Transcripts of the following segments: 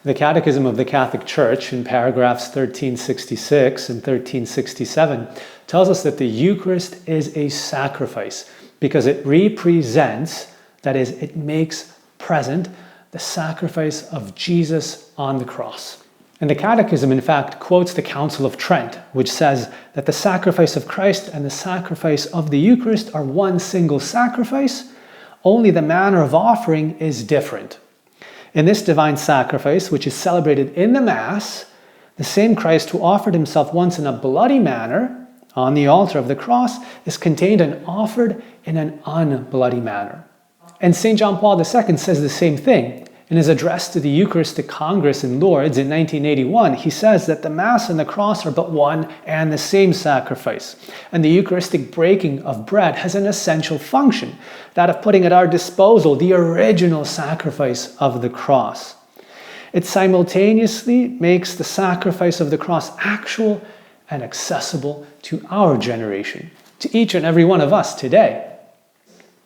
The Catechism of the Catholic Church, in paragraphs 1366 and 1367, tells us that the Eucharist is a sacrifice because it represents, that is, it makes present, the sacrifice of Jesus on the cross. And the Catechism, in fact, quotes the Council of Trent, which says that the sacrifice of Christ and the sacrifice of the Eucharist are one single sacrifice, only the manner of offering is different. In this divine sacrifice, which is celebrated in the Mass, the same Christ who offered himself once in a bloody manner on the altar of the cross is contained and offered in an unbloody manner. And St. John Paul II says the same thing. In his address to the Eucharistic Congress in Lourdes in 1981, he says that the Mass and the cross are but one and the same sacrifice. And the Eucharistic breaking of bread has an essential function, that of putting at our disposal the original sacrifice of the cross. It simultaneously makes the sacrifice of the cross actual and accessible to our generation, to each and every one of us today.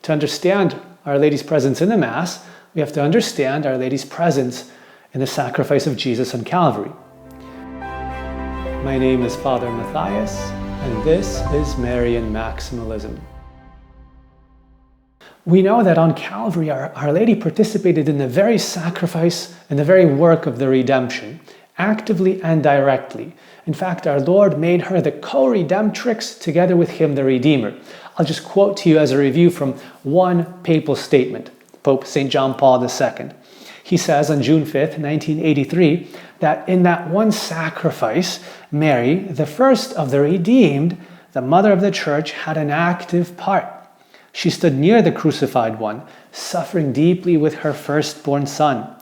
To understand Our Lady's presence in the Mass, we have to understand Our Lady's presence in the sacrifice of Jesus on Calvary. My name is Father Matthias, and this is Marian Maximalism. We know that on Calvary, Our Lady participated in the very sacrifice and the very work of the redemption, actively and directly. In fact, our Lord made her the co-redemptrix together with him, the Redeemer. I'll just quote to you as a review from one papal statement. Pope St. John Paul II. He says on June 5th, 1983, that in that one sacrifice, Mary, the first of the redeemed, the mother of the Church, had an active part. She stood near the crucified one, suffering deeply with her firstborn son.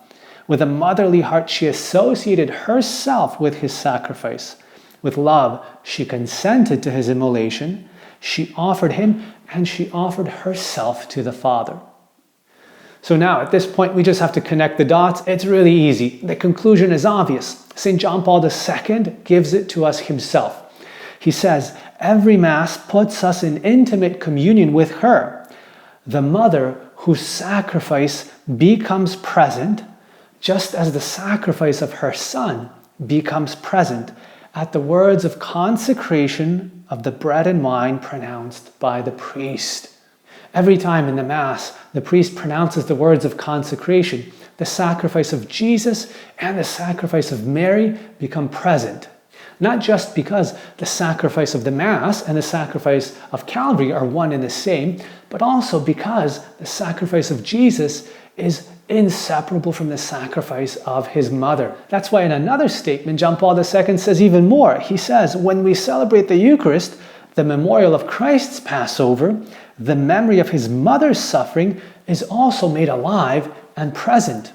With a motherly heart, she associated herself with his sacrifice. With love, she consented to his immolation. She offered him, and she offered herself to the Father. So now, at this point, we just have to connect the dots. It's really easy. The conclusion is obvious. St. John Paul II gives it to us himself. He says, every Mass puts us in intimate communion with her, the mother whose sacrifice becomes present, just as the sacrifice of her Son becomes present at the words of consecration of the bread and wine pronounced by the priest. Every time in the Mass, the priest pronounces the words of consecration, the sacrifice of Jesus and the sacrifice of Mary become present. Not just because the sacrifice of the Mass and the sacrifice of Calvary are one and the same, but also because the sacrifice of Jesus is inseparable from the sacrifice of his mother. That's why in another statement, John Paul II says even more. He says, when we celebrate the Eucharist, the memorial of Christ's Passover, the memory of his mother's suffering is also made alive and present.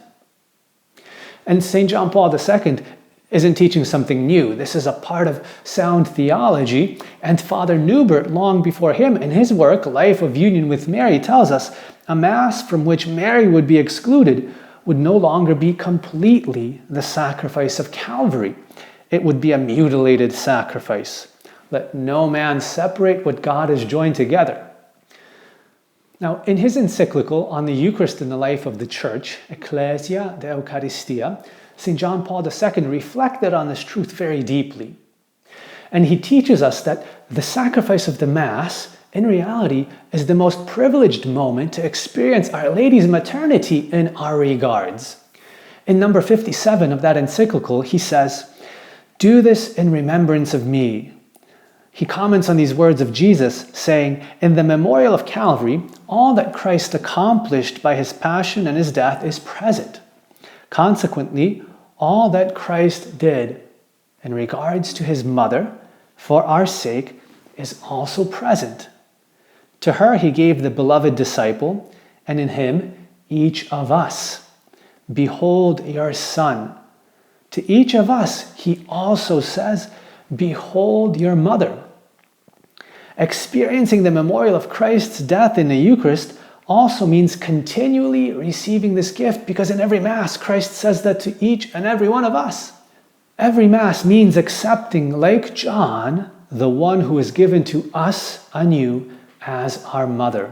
And St. John Paul II isn't teaching something new. This is a part of sound theology, and Father Newbert, long before him, in his work, Life of Union with Mary, tells us a Mass from which Mary would be excluded would no longer be completely the sacrifice of Calvary. It would be a mutilated sacrifice. Let no man separate what God has joined together. Now, in his encyclical on the Eucharist in the life of the Church, Ecclesia de Eucharistia, St. John Paul II reflected on this truth very deeply. And he teaches us that the sacrifice of the Mass, in reality, is the most privileged moment to experience Our Lady's maternity in our regards. In number 57 of that encyclical, he says, "Do this in remembrance of me." He comments on these words of Jesus, saying, in the memorial of Calvary, all that Christ accomplished by his passion and his death is present. Consequently, all that Christ did in regards to his mother for our sake is also present. To her he gave the beloved disciple, and in him each of us. Behold your Son. To each of us he also says, behold your mother. Experiencing the memorial of Christ's death in the Eucharist also means continually receiving this gift, because in every Mass, Christ says that to each and every one of us. Every Mass means accepting, like John, the one who is given to us anew as our mother.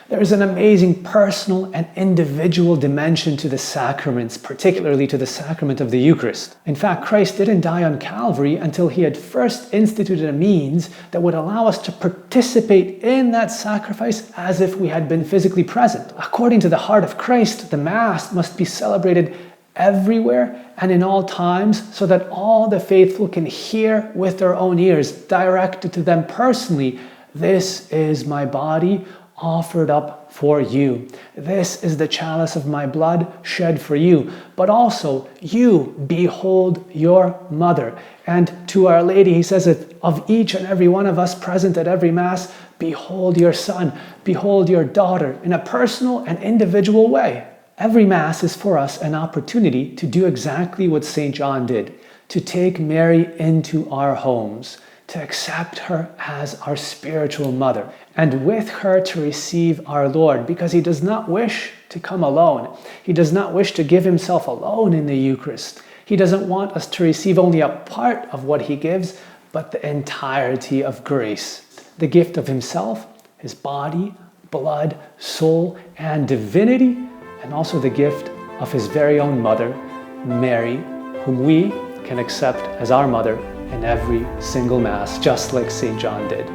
There is an amazing personal and individual dimension to the sacraments, particularly to the sacrament of the Eucharist. In fact, Christ didn't die on Calvary until he had first instituted a means that would allow us to participate in that sacrifice as if we had been physically present. According to the heart of Christ, the Mass must be celebrated everywhere and in all times so that all the faithful can hear with their own ears, directed to them personally, "This is my body offered up for you. This is the chalice of my blood shed for you." But also, "You behold your mother." And to Our Lady, he says it of each and every one of us present at every Mass, "Behold your son, behold your daughter," in a personal and individual way. Every Mass is for us an opportunity to do exactly what St. John did, to take Mary into our homes, to accept her as our spiritual mother, and with her to receive our Lord, because he does not wish to come alone. He does not wish to give himself alone in the Eucharist. He doesn't want us to receive only a part of what he gives, but the entirety of grace. The gift of himself, his body, blood, soul, and divinity, and also the gift of his very own mother, Mary, whom we can accept as our mother in every single Mass, just like St. John did.